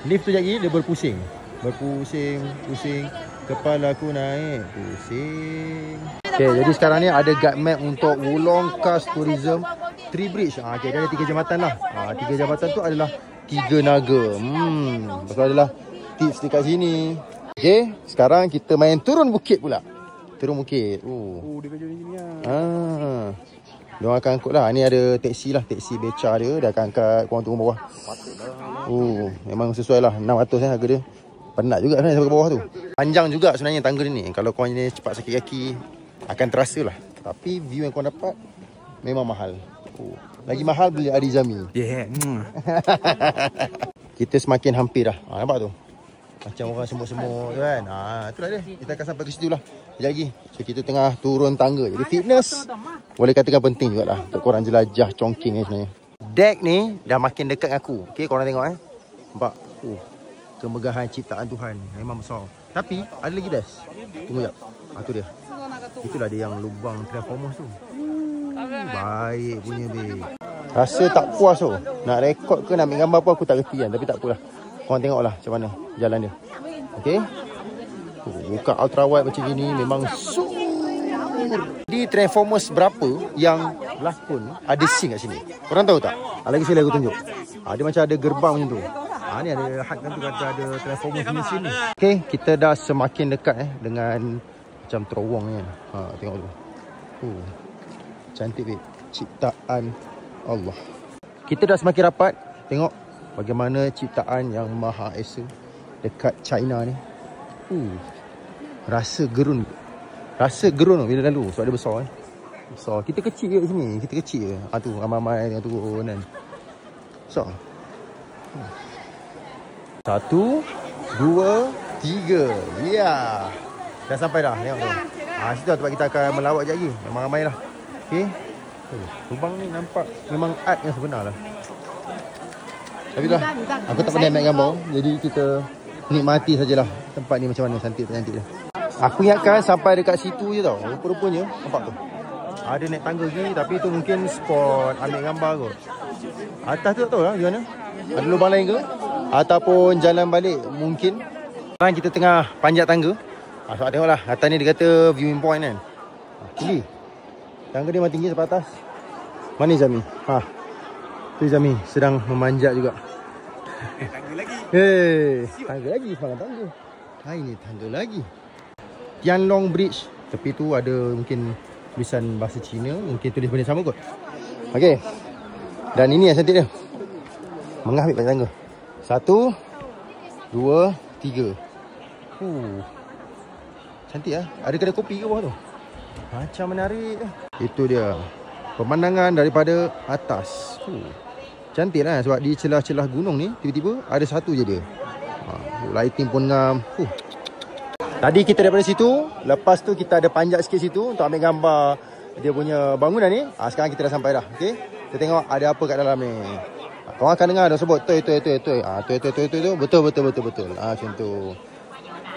Lift tu sekejap lagi dia berpusing. Pusing. Kepala aku naik. Pusing. Okay, jadi sekarang ni ada guide map untuk Wulong Cars Tourism 3 Bridge. Okay, dia ada 3 jambatan lah. 3 jambatan tu adalah 3 naga. Lepas tu adalah tips dekat sini. Okay, sekarang kita main turun bukit pula. Turun bukit. Dia kerja macam ni lah. Diorang akan angkut lah. Ni ada teksi lah. Teksi beca dia. Dia akan angkat korang turun bawah. Memang sesuai lah. 600 harga dia. Penat juga sebenarnya sampai ke bawah tu. Panjang juga sebenarnya tangga ni. Kalau korang ni cepat sakit kaki, akan terasa lah. Tapi view yang korang dapat memang mahal. Lagi mahal beli Arizami. Kita semakin hampir dah. Nampak tu? Macam orang semut-semut kan. Itulah dia. Kita akan sampai ke situ lah. Sekejap lagi. So kita tengah turun tangga. Jadi fitness boleh katakan penting jugalah untuk korang jelajah Chongqing ni sebenarnya. Deck ni dah makin dekat dengan aku. Okay, korang tengok Nampak? Kemegahan ciptaan Tuhan. Memang besar. Tapi ada lagi best. Tunggu sekejap. Tu dia. Itulah dia yang lubang Transformers tu. Baik punya babe. Rasa tak puas tu. Nak rekod ke nak ambil gambar apa aku tak reti kan. Tapi tak apalah. Korang tengoklah macam mana jalan dia. Okay. Buka ultra wide macam gini memang di Transformers berapa yang berlakon ada scene kat sini. Korang tahu tak? Lagi sekali aku tunjuk. Dia macam ada gerbang macam tu. Ni ada hat kan tu kata ada Transformers di sini. Okay, kita dah semakin dekat dengan macam terowong ni. Tengok tu. Cantik babe. Ciptaan Allah. Kita dah semakin rapat. Tengok bagaimana ciptaan yang Maha Esa dekat China ni. Rasa gerun. Bila lalu sebab dia besar besar. Kita kecil je kat sini. Kita kecil je. Tu ramai-ramai tengah turun kan. Besar. 1, 2, 3. Ya. Dah sampai dah. Tengok tu. Situ tempat kita akan melawat je lagi. Memang ramai lah. Okay. Lubang ni nampak memang art yang sebenar lah. Tapi tu lah. Aku tak pandai ambil gambar. Jadi kita nikmati sajalah tempat ni macam mana cantik dia. Aku ingatkan sampai dekat situ je tau. Rupa-rupanya nampak tu. Ada naik tangga lagi tapi tu mungkin spot ambil gambar kot. Atas tu tak tahu lah gimana. Ada lubang lain ke? Ataupun jalan balik mungkin. Sekarang kita tengah panjat tangga. Sebab tengoklah atas ni dia kata viewing point kan. Tinggi. Tangga dia memang tinggi sampai atas. Mana Zami? Tu Zami sedang memanjat juga. Tangga lagi. Tangga lagi semangat tangga. Ini tangga lagi. Tianlong Bridge. Tepi tu ada mungkin tulisan bahasa Cina. Mungkin tulis benda sama kot. Okay. Dan ini yang cantik dia. Mengambil panjat tangga. 1, 2, 3. Cantik lah. Ada kedai kopi ke bawah tu? Macam menarik. Itu dia. Pemandangan daripada atas. Cantik lah sebab di celah-celah gunung ni tiba-tiba ada satu je dia. Lighting pun ngam. Tadi kita daripada situ. Lepas tu kita ada panjat sikit situ untuk ambil gambar dia punya bangunan ni. Sekarang kita dah sampai dah. Okay. Kita tengok ada apa kat dalam ni. Korang akan dengar dah sebut toi. Betul. Macam tu.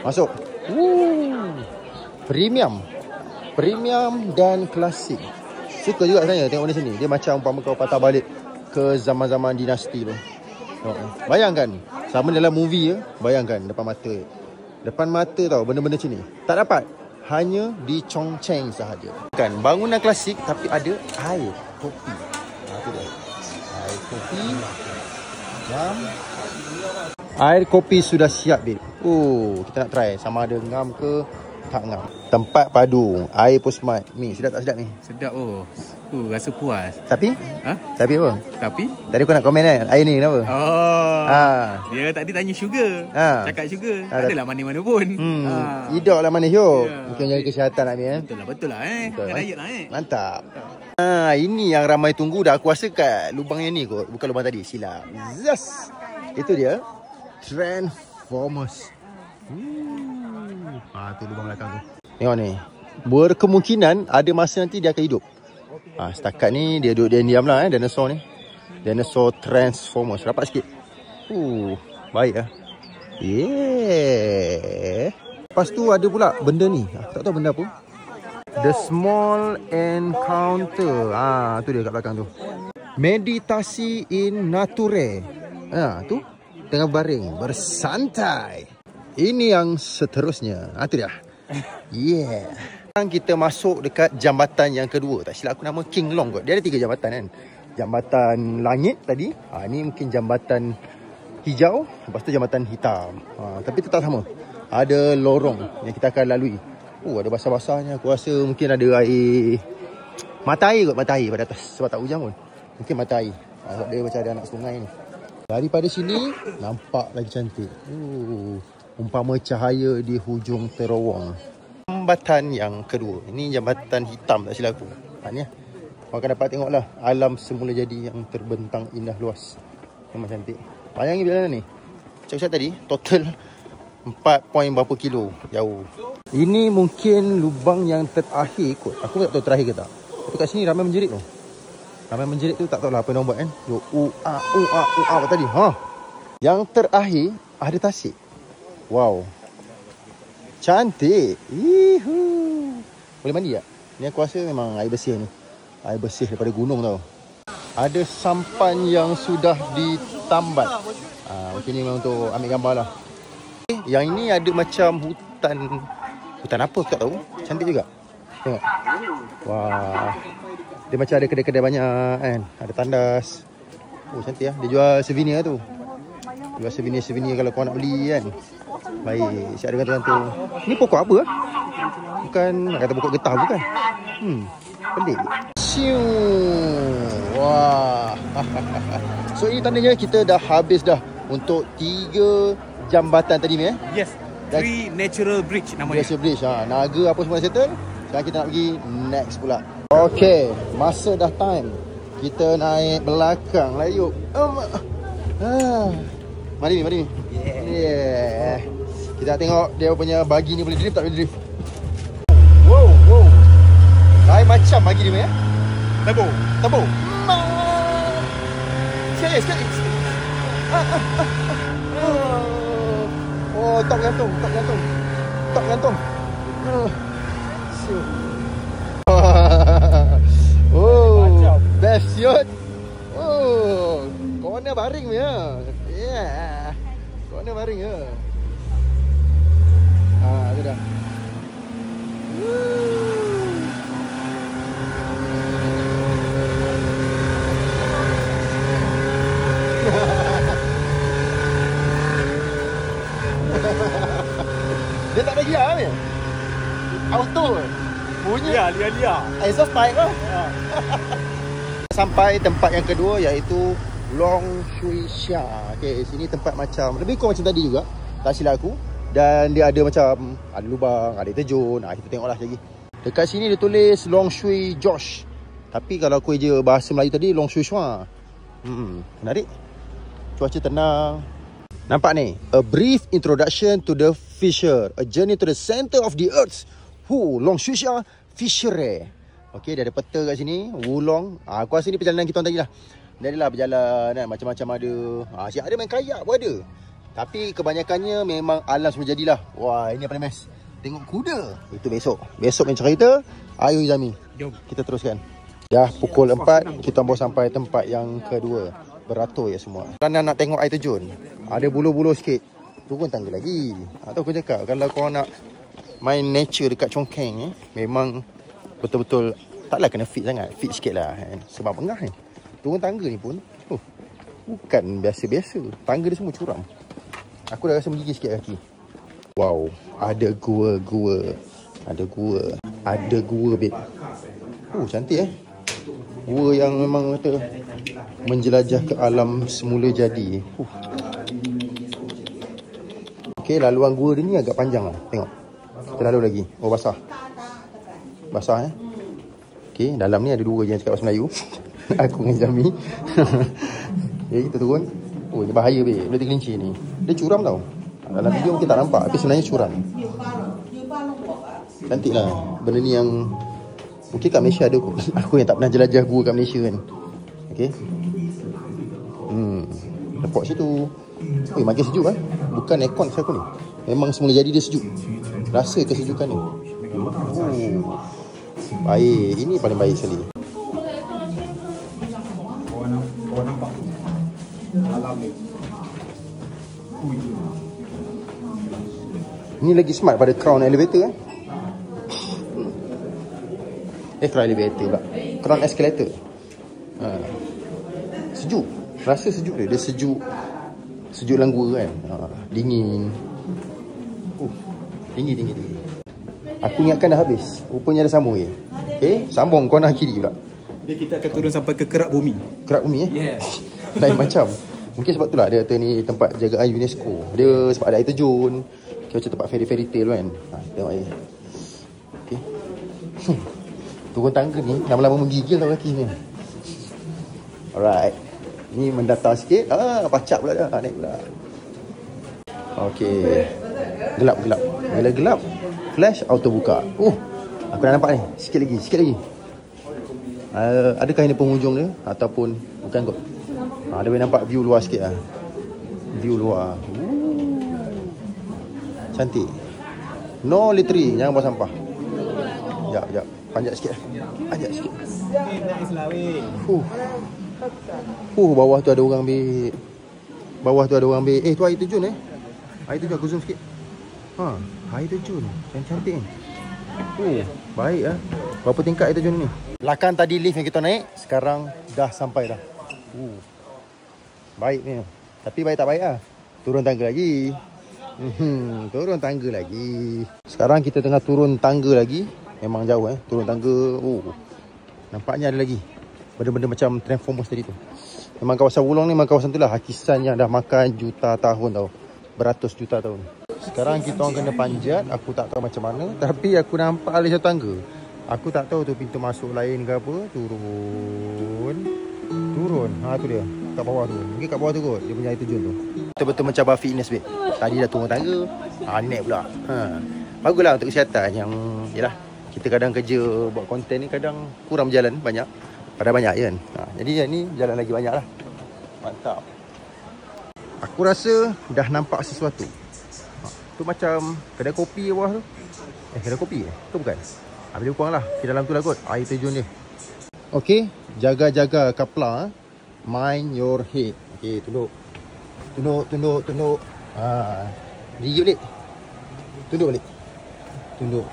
Masuk. Premium dan klasik. Suka juga saya tengok di sini. Dia macam umpama kau patah balik ke zaman-zaman dinasti tu. Bayangkan sama dalam movie je. Bayangkan depan mata tau benda-benda macam ni. Tak dapat. Hanya di Chongqing sahaja. Kan bangunan klasik tapi ada air kopi. Itu dia. Air kopi. Air kopi sudah siap babe. Kita nak try sama ada ngam ke tak ngam. Tempat padu. Air pun smart. Ni sedap tak sedap ni? Sedap rasa puas. Tapi? Tapi apa? Tapi? Tadi kau nak komen kan? Air ni kenapa? Dia tadi tanya sugar. Cakap sugar. Tak adalah manis-manis pun. Hidup lah manis yo. Mungkin jaga kesihatan nak ni Betul lah Kena diet lah Mantap. Ini yang ramai tunggu dah. Aku rasa kat lubang yang ni kot. Bukan lubang tadi. Silap. Yes. Itu dia. Transformers. Tu lubang belakang tu. Tengok ni. Berkemungkinan ada masa nanti dia akan hidup. Setakat ni dia duduk diam-diam lah dinosaur ni. Dinosaur Transformers. Rapat sikit. Baik lah. Lepas tu ada pula benda ni. Tak tahu benda apa. The Small Encounter. Tu dia kat belakang tu. Meditasi in nature. Tu tengah baring bersantai. Ini yang seterusnya. Tu dia. Yeah. Sekarang kita masuk dekat jambatan yang kedua. Tak silap aku nama King Long kot. Dia ada 3 jambatan kan. Jambatan langit tadi. Ni mungkin jambatan hijau. Lepas tu jambatan hitam. Tapi tetap sama. Ada lorong yang kita akan lalui. Ada basah-basahnya. Aku rasa mungkin ada air. Mata air kot. Mata air pada atas. Sebab tak hujan pun. Mungkin mata air. Sebab dia macam ada anak sungai ni. Daripada sini nampak lagi cantik. Umpama cahaya di hujung terowong. Jambatan yang kedua. Ini jambatan hitam tak silap aku. Ni kau akan dapat tengoklah alam semula jadi yang terbentang indah luas. Memang cantik. Bayangin bila ni. Cakap tadi total 4 point berapa kilo jauh. Ini mungkin lubang yang terakhir kot. Aku tak tahu terakhir ke tak. Tapi kat sini ramai menjerit tu. Ramai menjerit tu tak tahulah apa yang orang buat kan. Apa tadi? Yang terakhir ada tasik. Wow. Cantik. Boleh mandi tak? Ni aku rasa memang air bersih ni. Air bersih daripada gunung tau. Ada sampan yang sudah ditambat. Mungkin ni memang untuk ambil gambar lah. Yang ini ada macam hutan. Hutan apa aku tak tahu. Cantik juga. Tengok. Wah. Dia macam ada kedai-kedai banyak kan. Ada tandas. Cantik lah. Dia jual souvenir tu. Jual souvenir kalau kau nak beli kan. Baik. Siap ada gantung-gantung. Ni pokok apa lah? Bukan nak kata pokok getah bukan. Pelik. Siu. Wah. So ini tandanya kita dah habis dah untuk 3 jambatan tadi ni Yes. 3 natural bridge namanya. Natural bridge. Naga apa semua settle. Sekarang kita nak pergi next pula. Okay, masa dah time. Kita naik belakang lah yuk. Mari ni. Yeah. Kita nak tengok dia punya bagi ni boleh drift tak boleh drift. Wow. Lain macam bagi dia ya. Tabo. Sekali. Tak gantung. Best siot. Corner baring ya. Yeah. Corner baring ya. Itu dah. Dia tak ada gear ni. Auto. Bunyi. Ya, liar. Exhaust pipe lah. Sampai tempat yang kedua iaitu Long Shui Xia. Okay, sini tempat macam lebih kurang macam tadi juga. Tak silap aku. Dan dia ada macam ada lubang, ada terjun. Kita tengoklah lagi. Dekat sini dia tulis Long Shui Josh. Tapi kalau aku je bahasa Melayu tadi Long Shui Shua. Menarik. Cuaca tenang. Nampak ni, a brief introduction to the fissure, a journey to the center of the earth. Long Shui Xia Fissure. Okey, dia ada peta kat sini, Wulong. Aku rasa ni perjalanan kita tadi lah. Dia adalah berjalan kan, macam-macam ada. Siap ada main kayak pun ada. Tapi kebanyakannya memang alam semua jadilah. Wah, ini yang paling best. Tengok kuda. Itu besok. Besok main cerita. Ayo Izami. Jom. Kita teruskan. Dah pukul 4, kita baru sampai tempat yang kedua. Beratur ya semua. Kalau nak tengok air terjun, ada bulu-bulu sikit. Turun tangga lagi. Atau aku cakap, kalau kau nak main nature dekat Chongqing memang betul-betul taklah kena fit sangat. Fit sikit lah kan. Sebab pengah kan. Turun tangga ni pun bukan biasa-biasa. Tangga dia semua curam. Aku dah rasa menggigil sikit kaki. Wow, ada gua-gua. Ada gua babe. Cantik gua yang memang kata menjelajah ke alam semula jadi. Okey, laluan gua dia ni agak panjang lah. Tengok. Kita lalu lagi. Basah Okey, dalam ni ada 2 je yang cakap bahasa Melayu. Aku dengan Jami. Okay, kita turun. Ini bahaya babe. Boleh tergelincir ni. Dia curam tau. Dalam video mungkin tak nampak, tapi sebenarnya curam. Cantik lah. Benda ni yang mungkin kat Malaysia ada kot. Aku yang tak pernah jelajah gua kat Malaysia kan. Okay. Lepok situ. Makin sejuk kan. Bukan aircon saya aku ni. Memang semula jadi dia sejuk. Rasa kesejukan ni. Baik. Ini paling baik sekali. Ni lagi smart pada crown elevator crown elevator pula, crown escalator. Sejuk, rasa sejuk dia. Dia sejuk dalam gua kan. Dingin. Dingin. Aku ingatkan dah habis, rupanya ada sambung je. Sambung corner kiri pula. Dia kita akan turun sampai ke kerak bumi. Kerak bumi Yeah. Lain macam. Mungkin sebab itulah dia kata ni tempat jagaan UNESCO. Dia sebab ada air terjun. Macam tempat fairy tale kan. Tengok air. Okay. Turun tangga ni lama-lama menggigil tau kaki ni. Alright. Ni mendatar sikit. Pacak pula dah. Naik pula. Okay. Gelap. Bila gelap, flash auto buka. Aku dah nampak ni. Sikit lagi. Adakah ini penghujung dia? Ataupun bukan kot. Dia boleh nampak view luar sikit lah. View luar. Cantik. No littering. Jangan buang sampah. Sekejap. Panjat sikit. Bawah tu ada orang ambil. Tu air terjun Air terjun, aku zoom sikit. Air terjun. Cantik. Baik lah. Berapa tingkat air terjun ni? Belakang tadi lift yang kita naik, sekarang dah sampai dah. Baik ni. Tapi baik tak baik lah. Turun tangga lagi. Sekarang kita tengah turun tangga lagi. Memang jauh turun tangga. Nampaknya ada lagi benda-benda macam Transformers tadi tu. Memang kawasan Wulong ni memang kawasan tu lah. Hakisan yang dah makan juta tahun tau. Beratus juta tahun. Sekarang kita orang kena panjat. Aku tak tahu macam mana. Tapi aku nampak ada satu tangga. Aku tak tahu tu pintu masuk lain ke apa. Turun. Tu dia. Kat bawah tu. Mungkin kat bawah tu kot. Dia punya air terjun tu. Betul-betul macam bar fitness babe. Tadi dah turun tangga. Naik pula. Baguslah untuk kesihatan. Yang yelah, kita kadang kerja buat konten ni kadang kurang berjalan banyak. Pada banyak je kan. Jadi yang ni jalan lagi banyak lah. Mantap. Aku rasa dah nampak sesuatu. Tu macam kedai kopi bawah tu. Kedai kopi ke bukan? Lebih kurang lah. Di dalam tu lah kot. Air terjun dia. Okay. Jaga-jaga kapla. Mind your head. Okay, tunduk. Gigi balik. Tunduk balik. Tunduk.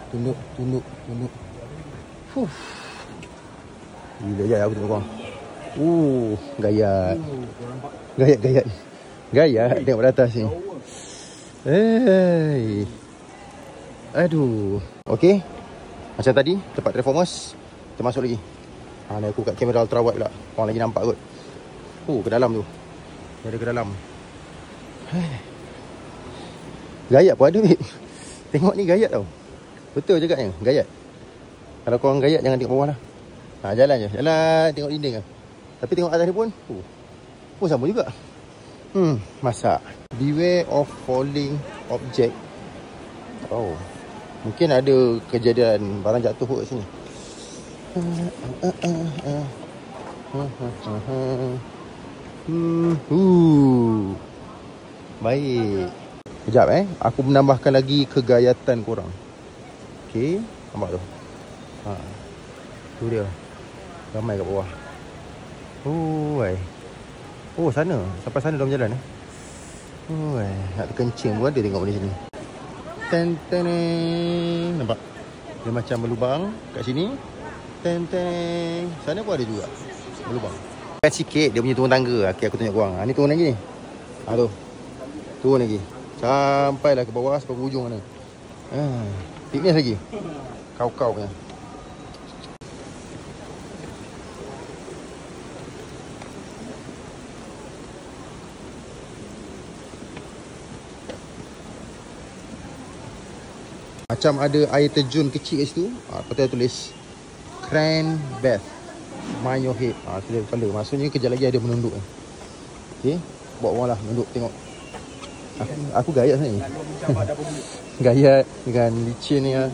Gila je aku tengok korang. Gayat. Gayat tengok pada atas ni. Aduh. Okay. Macam tadi tempat Transformers. Kita masuk lagi. Ni aku kat kamera ultra wide pula. Korang lagi nampak kot. Ke dalam tu. Dia ada ke dalam. Gayat pun ada babe. Tengok ni gayat tau. Betul cakapnya, gayat. Kalau korang gayat jangan tengok bawah lah. Jalan je. Jalan tengok dinding lah. Tapi tengok atas ni pun sama juga. Masak. Beware of falling object. Mungkin ada kejadian barang jatuh kat sini. Baik. Sekejap aku menambahkan lagi kegayatan korang. Okay. Nampak tu. Tu dia. Ramai kat bawah. Sana. Sampai sana dalam jalan nak terkencing pun ada tengok di sini. Nampak? Dia macam berlubang kat sini. Sana pun ada juga berlubang. Sikit dia punya turun tangga. Okay, aku tunjuk korang. Ni turun lagi ni. Tu. Turun lagi. Sampailah ke bawah sampai hujung mana. Fitness lagi. Kau punya. Macam ada air terjun kecil kat situ. Patut tulis Cran Bath. Mind your head. Sudah kepala. Maksudnya kejap lagi ada menunduk. Okay. Bawa orang lah menunduk tengok. Aku gayat sebenarnya. Gayat dengan licin ni lah.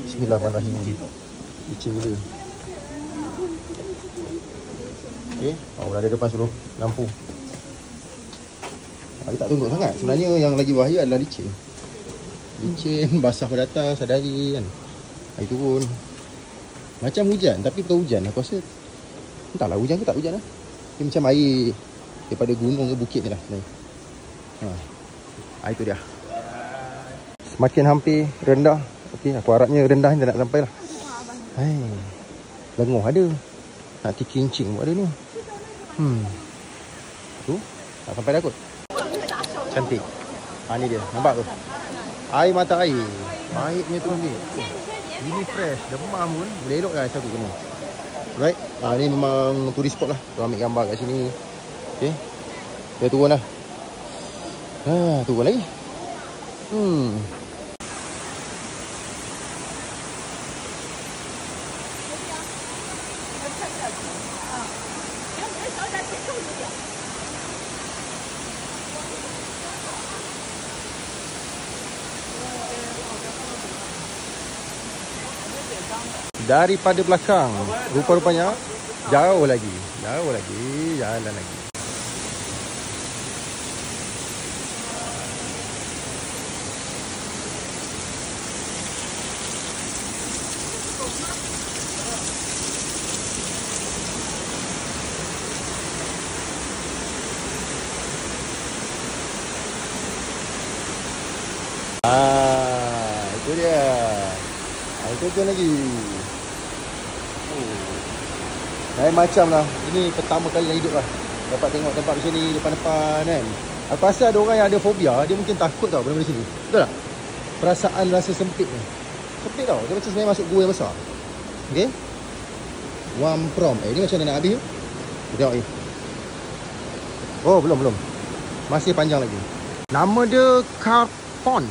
Bismillahirrahmanirrahim. Licin gila. Okay. Dah ada depan suruh lampu. Dia tak tunduk sangat. Sebenarnya yang lagi bahaya adalah licin. Licin, basah pada atas, ada air kan. Air turun. Macam hujan, tapi bukan hujan. Aku rasa entahlah hujan ke tak hujan lah. Dia macam air daripada gunung ke bukit ni lah. Itu dia. Semakin hampir rendah. Okey, aku harapnya rendah ni tak nak sampai lah. Hai. Lengoh ada. Nak kincing pun ada ni. Tu. Tak sampai dah kot. Cantik. Ni dia. Nampak tu? Air mata air. Airnya tu ni. Ini fresh. Demam pun. Boleh elok lah aku kena. Right. Ni memang tourist spot lah. Kita ambil gambar kat sini. Okay. Kita turun lah. Turun lagi. Daripada belakang rupa-rupanya jauh lagi jalan lagi. Itu dia. Itu je lagi. Lain macam lah. Ini pertama kali dalam hidup lah dapat tengok tempat macam ni depan-depan kan. Aku rasa ada orang yang ada fobia. Dia mungkin takut tau benda-benda sini. Betul tak? Perasaan rasa sempit ni. Sempit tau. Dia macam sebenarnya masuk gua yang besar. Okay. Wamprom. Ni macam mana nak habis tu? Tengok ni. Oh belum. Masih panjang lagi. Nama dia Carpon.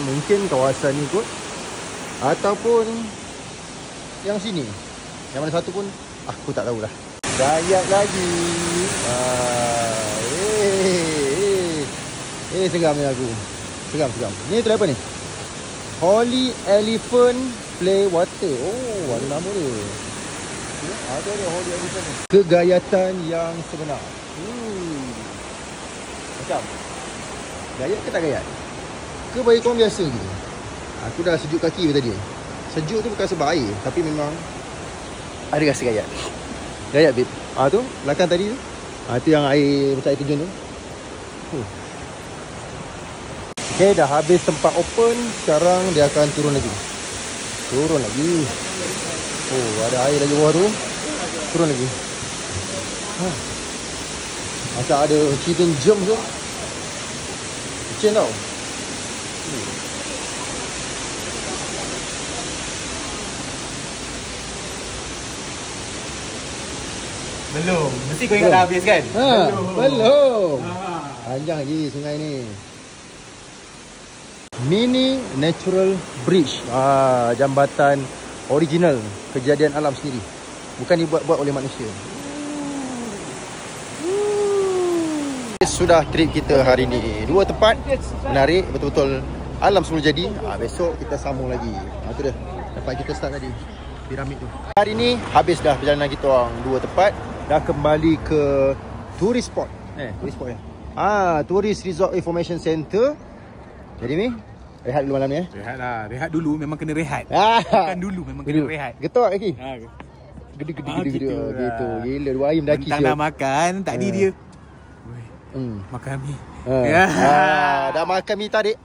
Mungkin kawasan ni kot. Ataupun yang sini. Yang mana satu pun aku tak tahulah. Gayat lagi. Seram ni aku. Seram. Ni tu apa ni? Holy Elephant Play Water. Oh, ada nama dia. Ada Holy Elephant ni. Kegayatan yang sebenar. Macam gayat ke tak gayat? Ke bagi korang biasa gitu? Aku dah sejuk kaki tadi. Sejuk tu bukan sebab air, tapi memang ada rasa gayat. Gayat babe. Tu belakang tadi tu. Tu yang air macam air terjun tu. Okay, dah habis tempat open. Sekarang dia akan turun lagi. Oh, ada air lagi bawah tu. Turun lagi. Macam ada hidden gem tu. Macam tau. Belum. Mesti kau ingat dah habis kan? Belum. Panjang lagi sungai ni. Mini Natural Bridge. Jambatan original. Kejadian alam sendiri. Bukan dibuat-buat oleh manusia. Sudah trip kita hari ni. 2 tempat menarik. Betul-betul alam semula jadi. Besok kita sambung lagi. Itu dia. Tempat kita start tadi. Piramid tu. Hari ni habis dah perjalanan kita orang. 2 tempat. Dah kembali ke tourist spot. Tourist spot ya. Tourist Resort Information Center. Jadi ni rehat dulu malam ni. Rehat dulu. Memang kena rehat. Bukan dulu. Memang kena rehat. Getok lagi. Gede-gede gitu. Gila 2 ayam daki. Mentang nak makan. Tadi dia makan mi. Dah makan mi tadi.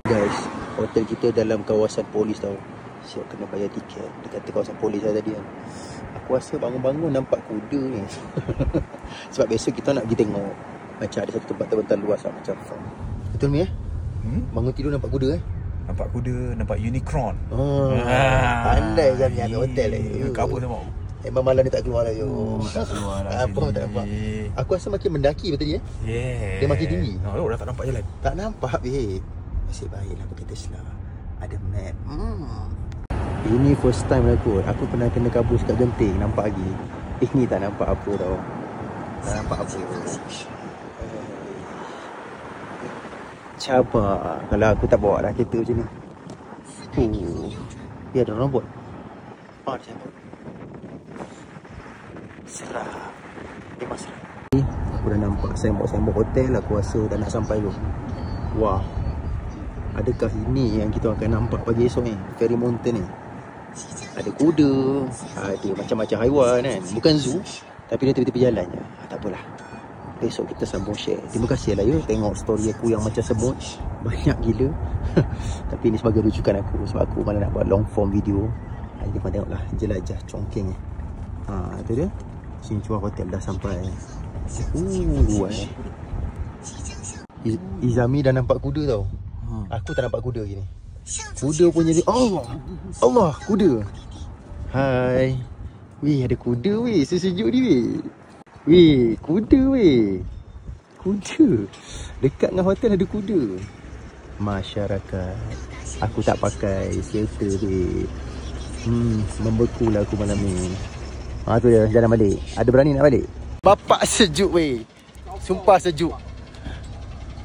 Guys, hotel kita dalam kawasan polis tau. Siap kena bayar tiket. Dekat kawasan polis lah tadi kan. Aku rasa bangun-bangun nampak kuda ni. Sebab besok kita nak pergi tengok. Macam ada satu tempat terbentang luas lah, macam farm. Betul ni Bangun tidur nampak kuda Nampak kuda, nampak unicorn. Pandai kan ni ambil hotel ni. Kabut sama. Memang malam ni tak keluar lah yo. Tak keluar lah. Apa tak nampak. Aku rasa makin mendaki betul dia. Yeah. Dia makin tinggi. Oh, dah tak nampak jalan. Tak nampak babe. Nasib baiklah pakai Tesla. Ada map. Ini first time aku. Aku pernah kena kabus kat Genting. Nampak lagi. Ini tak nampak apa tau. Tak nampak apa. Cabar kalau aku tak bawa lah kereta macam ni. Dia ada robot. Ada robot. Serap. Memang serap. Aku dah nampak sembok-sembok hotel. Aku rasa dah nak sampai tu. Wah. Adakah ini yang kita akan nampak pagi esok ni? Fairy Mountain ni. Ada kuda. Ada macam-macam haiwan kan. Bukan zoo. Tapi dia tepi-tepi jalan je. Tak apalah. Besok kita sambung share. Terima kasih lah ya. Tengok story aku yang macam semut. Banyak gila. Tapi ni sebagai rujukan aku. Sebab aku malah nak buat long form video. Jadi kau tengoklah. Jelajah Chongqing ni. Itu dia. Sini Chua Hotel dah sampai. Izami dah nampak kuda tau. Aku tak nampak kuda gini. Kuda punya dia. Allah, kuda. Hai. Weh, ada kuda weh. Sesejuk ni weh. Weh, kuda weh. Kuda. Dekat dengan hotel ada kuda. Masyarakat. Aku tak pakai shelter weh. Membekulah aku malam ni. Tu dia jalan balik. Ada berani nak balik? Bapak sejuk weh. Sumpah sejuk.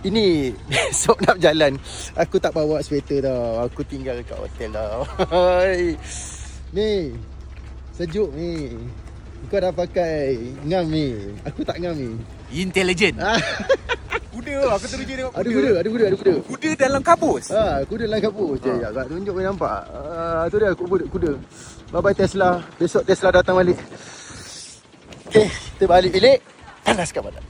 Ini besok nak berjalan. Aku tak bawa sweater tau. Aku tinggal kat hotel tau. Ni. Sejuk ni. Kau dah pakai ngam ni. Aku tak ngam ni. Intelligent. Kuda, aku teruja tengok kuda. Ada kuda. Kuda dalam kabus. Kuda dalam kabus. Kat tunjuk boleh nampak. Tu dia kuda. Bye bye Tesla. Besok Tesla datang balik. Okay, kita balik bilik. Panaskan badan.